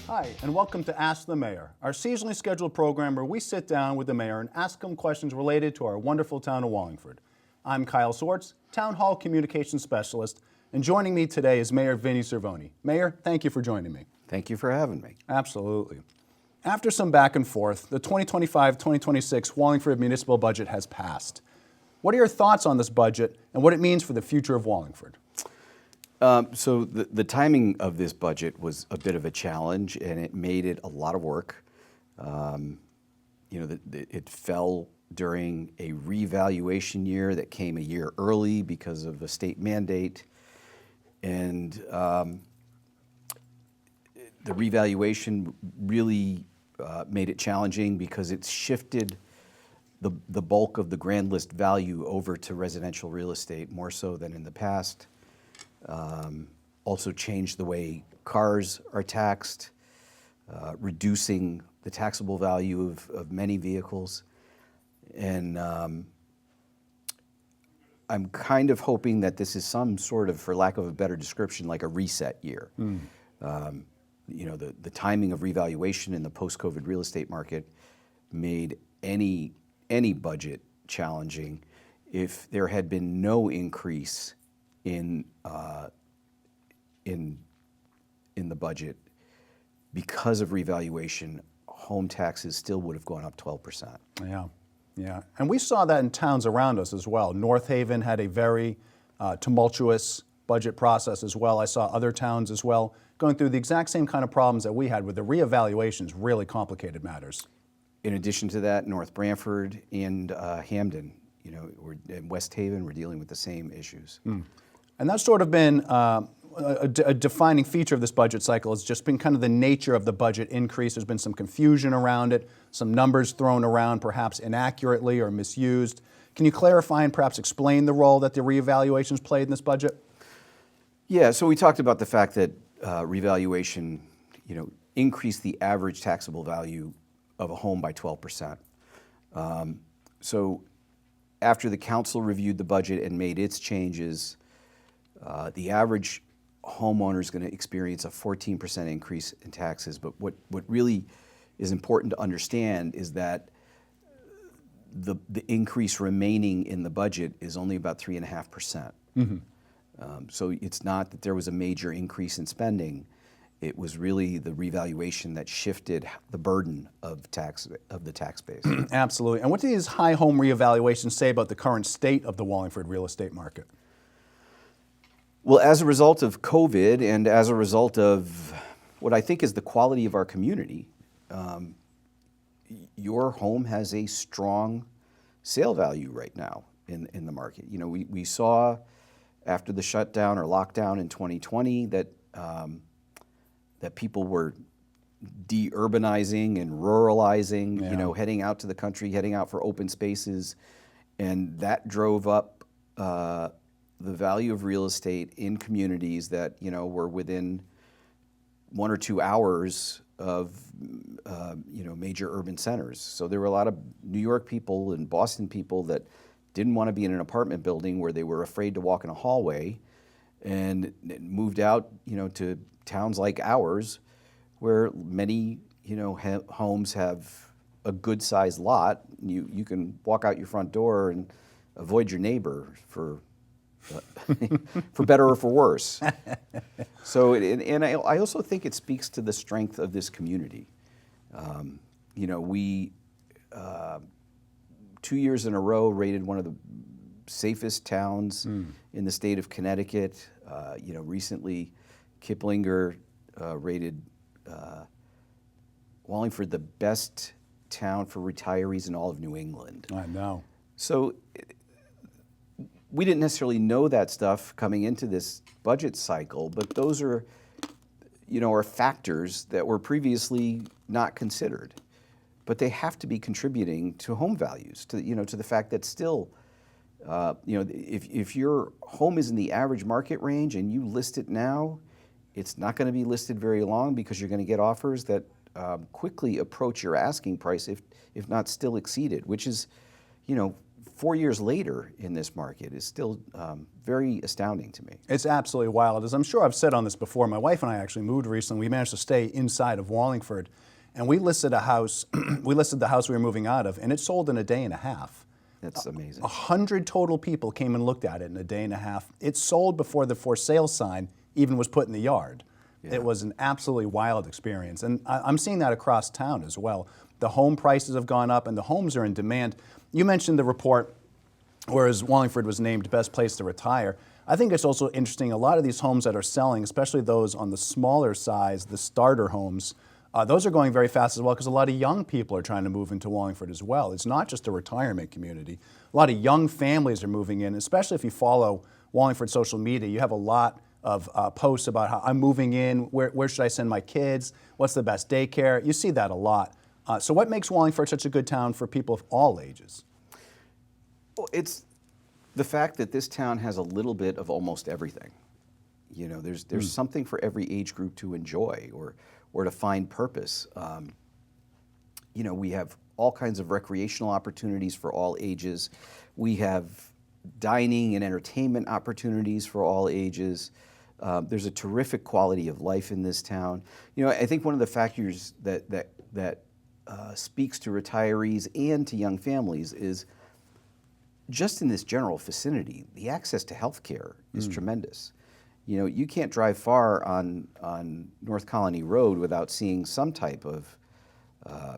Hi, and welcome to Ask the Mayor, our seasonally scheduled program where we sit down with the mayor and ask him questions related to our wonderful town of Wallingford. I'm Kyle Swartz, Town Hall Communications Specialist, and joining me today is Mayor Vincent Cervoni. Mayor, thank you for joining me. Thank you for having me. Absolutely. After some back and forth, the 2025-2026 Wallingford municipal budget has passed. What are your thoughts on this budget and what it means for the future of Wallingford? So the timing of this budget was a bit of a challenge, and it made it a lot of work. It fell during a revaluation year that came a year early because of a state mandate, and the revaluation really made it challenging because it shifted the bulk of the grand list value over to residential real estate more so than in the past. Also changed the way cars are taxed, reducing the taxable value of many vehicles. And I'm kind of hoping that this is some sort of, for lack of a better description, like a reset year. The timing of revaluation in the post-COVID real estate market made any budget challenging. If there had been no increase in the budget, because of revaluation, home taxes still would have gone up 12%. Yeah. And we saw that in towns around us as well. North Haven had a very tumultuous budget process as well. I saw other towns as well going through the exact same kind of problems that we had, with the reevaluations really complicated matters. In addition to that, North Branford and Hamden, in West Haven, we're dealing with the same issues. And that's sort of been a defining feature of this budget cycle. It's just been kind of the nature of the budget increase. There's been some confusion around it, some numbers thrown around perhaps inaccurately or misused. Can you clarify and perhaps explain the role that the reevaluations played in this budget? Yeah, so we talked about the fact that revaluation, increased the average taxable value of a home by 12%. So after the council reviewed the budget and made its changes, the average homeowner is going to experience a 14% increase in taxes. But what really is important to understand is that the increase remaining in the budget is only about 3.5%. So it's not that there was a major increase in spending. It was really the revaluation that shifted the burden of the tax base. Absolutely. And what do these high home reevaluations say about the current state of the Wallingford real estate market? Well, as a result of COVID and as a result of what I think is the quality of our community, your home has a strong sale value right now in the market. We saw after the shutdown or lockdown in 2020 that people were de-urbanizing and ruralizing, heading out to the country, heading out for open spaces, and that drove up the value of real estate in communities that were within 1 or 2 hours of major urban centers. So there were a lot of New York people and Boston people that didn't want to be in an apartment building where they were afraid to walk in a hallway, and moved out to towns like ours, where many homes have a good sized lot. You can walk out your front door and avoid your neighbor for better or for worse. So, and I also think it speaks to the strength of this community. We 2 years in a row rated one of the safest towns in the state of Connecticut. Recently Kiplinger rated Wallingford the best town for retirees in all of New England. I know. So we didn't necessarily know that stuff coming into this budget cycle, but those are factors that were previously not considered. But they have to be contributing to home values, to the fact that still, if your home is in the average market range and you list it now, it's not going to be listed very long, because you're going to get offers that quickly approach your asking price, if not still exceeded, which is 4 years later in this market is still very astounding to me. It's absolutely wild. As I'm sure I've said on this before, my wife and I actually moved recently. We managed to stay inside of Wallingford, and we listed a house. We listed the house we were moving out of, and it sold in a day and a half. That's amazing. 100 total people came and looked at it in a day and a half. It sold before the for sale sign even was put in the yard. Yeah. It was an absolutely wild experience, and I'm seeing that across town as well. The home prices have gone up, and the homes are in demand. You mentioned the report, whereas Wallingford was named best place to retire. I think it's also interesting, a lot of these homes that are selling, especially those on the smaller size, the starter homes, those are going very fast as well because a lot of young people are trying to move into Wallingford as well. It's not just a retirement community. A lot of young families are moving in, especially if you follow Wallingford social media. You have a lot of posts about how I'm moving in, where should I send my kids, what's the best daycare. You see that a lot. So what makes Wallingford such a good town for people of all ages? Well, it's the fact that this town has a little bit of almost everything. There's something for every age group to enjoy or to find purpose. We have all kinds of recreational opportunities for all ages. We have dining and entertainment opportunities for all ages. There's a terrific quality of life in this town. I think one of the factors that speaks to retirees and to young families is just in this general vicinity, the access to health care is tremendous. You can't drive far on North Colony Road without seeing some type of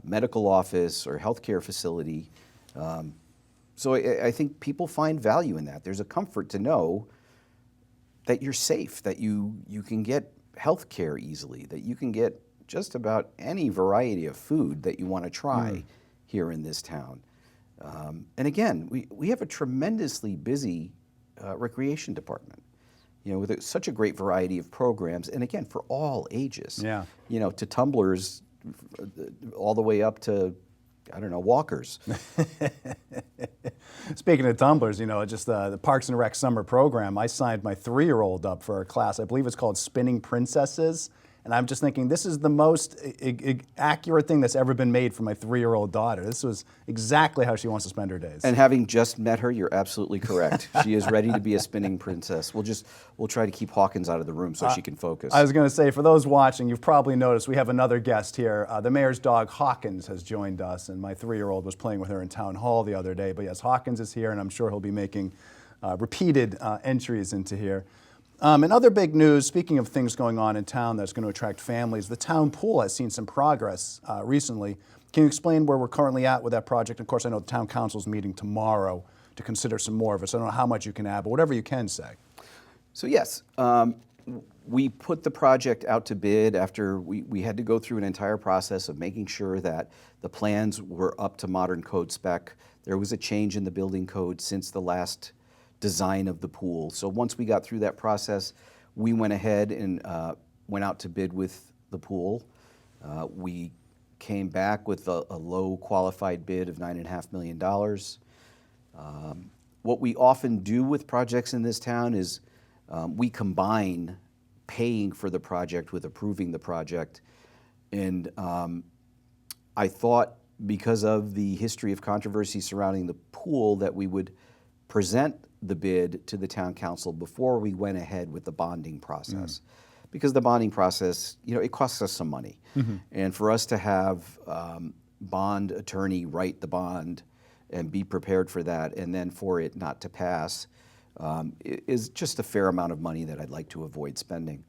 medical office or healthcare facility. So I think people find value in that. There's a comfort to know that you're safe, that you can get health care easily, that you can get just about any variety of food that you want to try here in this town. And again, we have a tremendously busy recreation department, with such a great variety of programs, and again, for all ages. Yeah. To tumblers, all the way up to, walkers. Speaking of tumblers, just the Parks and Rec summer program, I signed my 3-year-old up for a class. I believe it's called Spinning Princesses. And I'm just thinking, this is the most accurate thing that's ever been made for my 3-year-old daughter. This was exactly how she wants to spend her days. And having just met her, you're absolutely correct. She is ready to be a spinning princess. We'll try to keep Hawkins out of the room so she can focus. I was going to say, for those watching, you've probably noticed we have another guest here. The mayor's dog, Hawkins, has joined us, and my 3-year-old was playing with her in town hall the other day. But yes, Hawkins is here, and I'm sure he'll be making repeated entries into here. And other big news, speaking of things going on in town that's going to attract families, the town pool has seen some progress recently. Can you explain where we're currently at with that project? Of course, I know the town council's meeting tomorrow to consider some more of it, so I don't know how much you can add, but whatever you can say. So yes, we put the project out to bid after we had to go through an entire process of making sure that the plans were up to modern code spec. There was a change in the building code since the last design of the pool. So once we got through that process, we went ahead and went out to bid with the pool. We came back with a low qualified bid of $9.5 million. What we often do with projects in this town is we combine paying for the project with approving the project. And I thought, because of the history of controversy surrounding the pool, that we would present the bid to the town council before we went ahead with the bonding process. Because the bonding process, it costs us some money. And for us to have bond attorney write the bond and be prepared for that, and then for it not to pass, is just a fair amount of money that I'd like to avoid spending.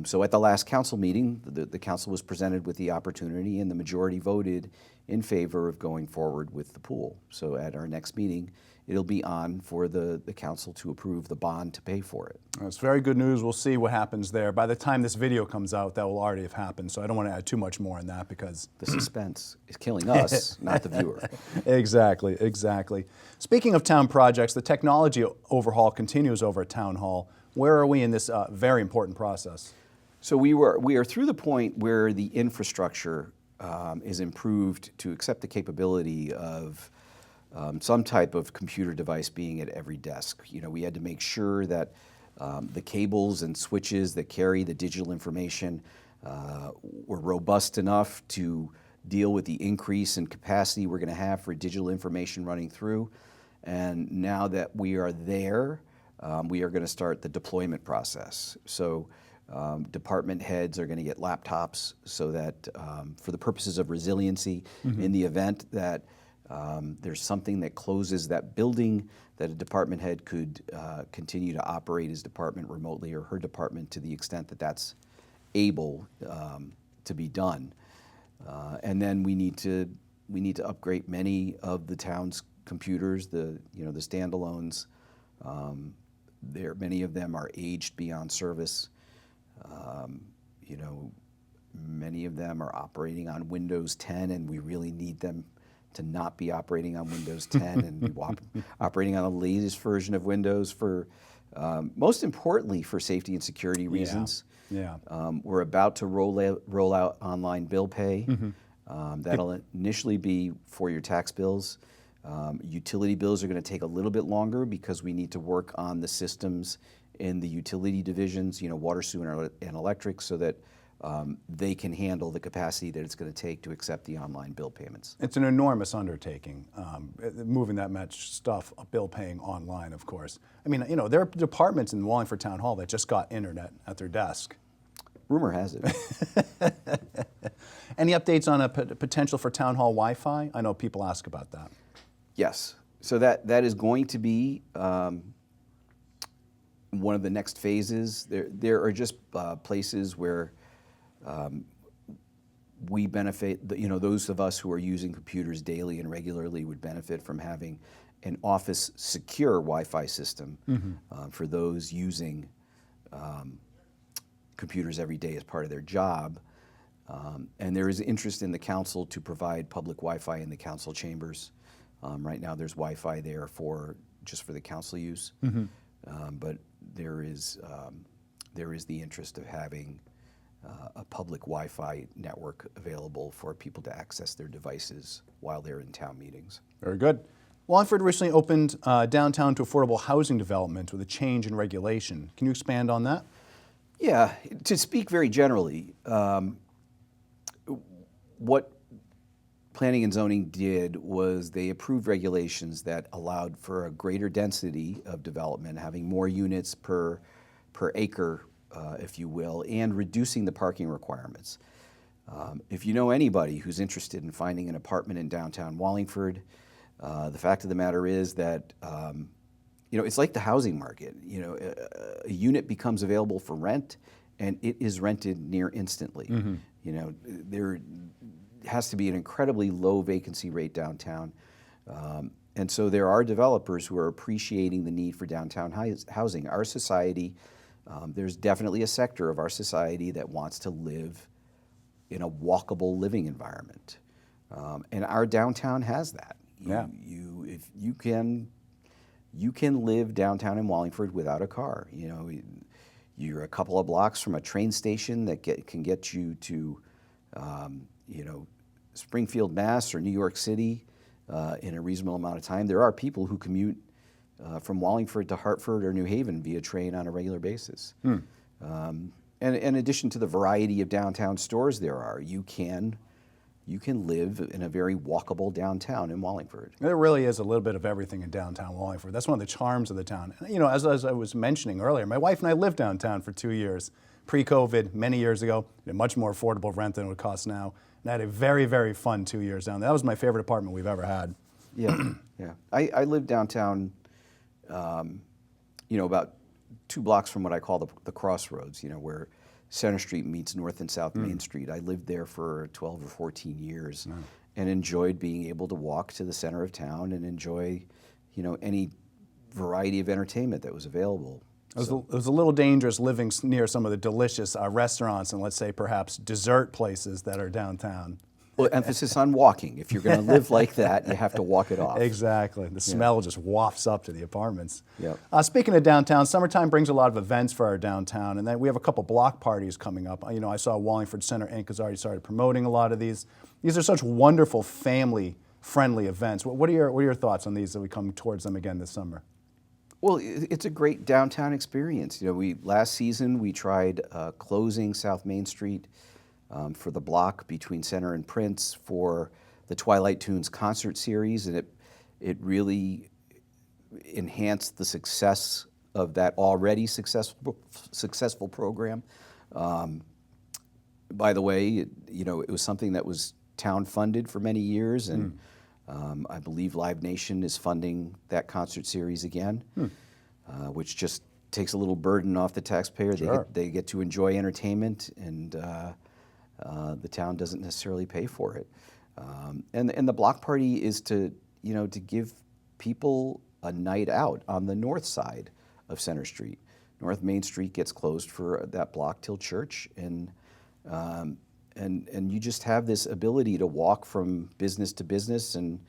So at the last council meeting, the council was presented with the opportunity, and the majority voted in favor of going forward with the pool. So at our next meeting, it'll be on for the council to approve the bond to pay for it. That's very good news. We'll see what happens there. By the time this video comes out, that will already have happened, so I don't want to add too much more on that because the suspense is killing us, not the viewer. Exactly, exactly. Speaking of town projects, the technology overhaul continues over at Town Hall. Where are we in this very important process? So we are through the point where the infrastructure is improved to accept the capability of some type of computer device being at every desk. We had to make sure that the cables and switches that carry the digital information were robust enough to deal with the increase in capacity we're going to have for digital information running through. And now that we are there, we are going to start the deployment process. So department heads are going to get laptops so that for the purposes of resiliency, in the event that there's something that closes that building, that a department head could continue to operate his department remotely, or her department, to the extent that that's able to be done. And then we need to upgrade many of the town's computers, the standalones. Many of them are aged beyond service. Many of them are operating on Windows 10, and we really need them to not be operating on Windows 10 and be operating on the latest version of Windows for, most importantly, for safety and security reasons. Yeah. We're about to roll out online bill pay. That'll initially be for your tax bills. Utility bills are going to take a little bit longer because we need to work on the systems in the utility divisions, water, sewer, and electric, so that they can handle the capacity that it's going to take to accept the online bill payments. It's an enormous undertaking, moving that much stuff, bill paying online, of course. I mean, there are departments in Wallingford Town Hall that just got internet at their desk. Rumor has it. Any updates on a potential for Town Hall Wi-Fi? I know people ask about that. Yes. So that is going to be one of the next phases. There are just places where we benefit. Those of us who are using computers daily and regularly would benefit from having an office secure Wi-Fi system for those using computers every day as part of their job. And there is interest in the council to provide public Wi-Fi in the council chambers. Right now there's Wi-Fi there just for the council use. But there is the interest of having a public Wi-Fi network available for people to access their devices while they're in town meetings. Very good. Wallingford recently opened downtown to affordable housing development with a change in regulation. Can you expand on that? Yeah, to speak very generally, what planning and zoning did was they approved regulations that allowed for a greater density of development, having more units per acre, if you will, and reducing the parking requirements. If you know anybody who's interested in finding an apartment in downtown Wallingford, the fact of the matter is that it's like the housing market. A unit becomes available for rent, and it is rented near instantly. There has to be an incredibly low vacancy rate downtown. And so there are developers who are appreciating the need for downtown housing. Our society, there's definitely a sector of our society that wants to live in a walkable living environment. And our downtown has that. If you can live downtown in Wallingford without a car. You're a couple of blocks from a train station that can get you to Springfield, Mass, or New York City in a reasonable amount of time. There are people who commute from Wallingford to Hartford or New Haven via train on a regular basis. And in addition to the variety of downtown stores there are, you can live in a very walkable downtown in Wallingford. There really is a little bit of everything in downtown Wallingford. That's one of the charms of the town. As I was mentioning earlier, my wife and I lived downtown for 2 years, pre-COVID, many years ago, at a much more affordable rent than it would cost now. And I had a very, very fun 2 years down there. That was my favorite apartment we've ever had. Yeah. I lived downtown, about 2 blocks from what I call the crossroads, where Center Street meets North and South Main Street. I lived there for 12 or 14 years and enjoyed being able to walk to the center of town and enjoy, any variety of entertainment that was available. It was a little dangerous living near some of the delicious restaurants and, let's say, perhaps dessert places that are downtown. Well, emphasis on walking. If you're going to live like that, you have to walk it off. Exactly. The smell just wafts up to the apartments. Yep. Speaking of downtown, summertime brings a lot of events for our downtown, and then we have a couple block parties coming up. I saw Wallingford Center Inc. has already started promoting a lot of these. These are such wonderful family-friendly events. What are your thoughts on these as we come towards them again this summer? Well, it's a great downtown experience. Last season we tried closing South Main Street for the block between Center and Prince for the Twilight Tunes concert series, and it really enhanced the success of that already successful program. By the way, it was something that was town funded for many years, and I believe Live Nation is funding that concert series again, which just takes a little burden off the taxpayer. Sure. They get to enjoy entertainment, and the town doesn't necessarily pay for it. And the block party is to give people a night out on the north side of Center Street. North Main Street gets closed for that block till church, and you just have this ability to walk from business to business and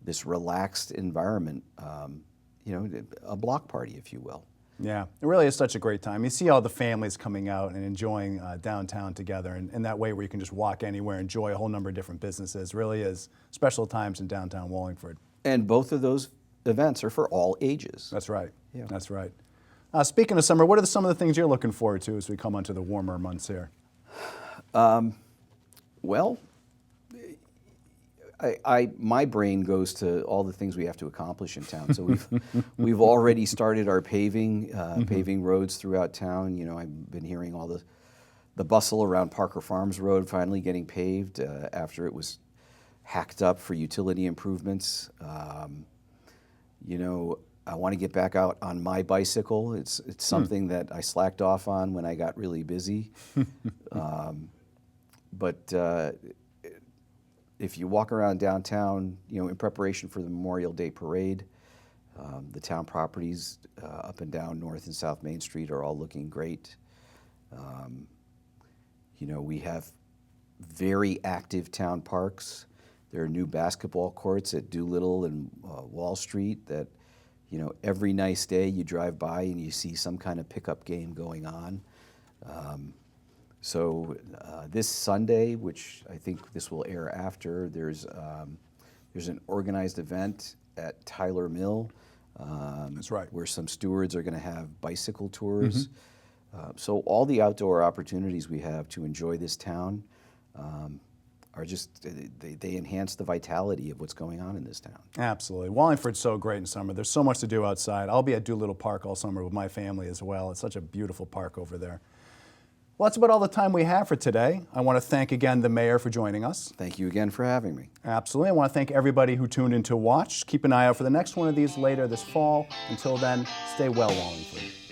this relaxed environment, a block party, if you will. Yeah, it really is such a great time. You see all the families coming out and enjoying downtown together, and that way where you can just walk anywhere, enjoy a whole number of different businesses. Really is special times in downtown Wallingford. And both of those events are for all ages. That's right. Yeah. That's right. Speaking of summer, what are some of the things you're looking forward to as we come onto the warmer months here? Well, my brain goes to all the things we have to accomplish in town. So we've already started our paving roads throughout town. I've been hearing all the bustle around Parker Farms Road finally getting paved after it was hacked up for utility improvements. I want to get back out on my bicycle. It's something that I slacked off on when I got really busy. But if you walk around downtown, in preparation for the Memorial Day Parade, the town properties up and down North and South Main Street are all looking great. We have very active town parks. There are new basketball courts at Doolittle and Wall Street that, every nice day you drive by and you see some kind of pickup game going on. So this Sunday, which I think this will air after, there's an organized event at Tyler Mill. That's right. Where some stewards are going to have bicycle tours. So all the outdoor opportunities we have to enjoy this town are just, they enhance the vitality of what's going on in this town. Absolutely. Wallingford's so great in summer. There's so much to do outside. I'll be at Doolittle Park all summer with my family as well. It's such a beautiful park over there. Well, that's about all the time we have for today. I want to thank again the mayor for joining us. Thank you again for having me. Absolutely. I want to thank everybody who tuned in to watch. Keep an eye out for the next one of these later this fall. Until then, stay well, Wallingford.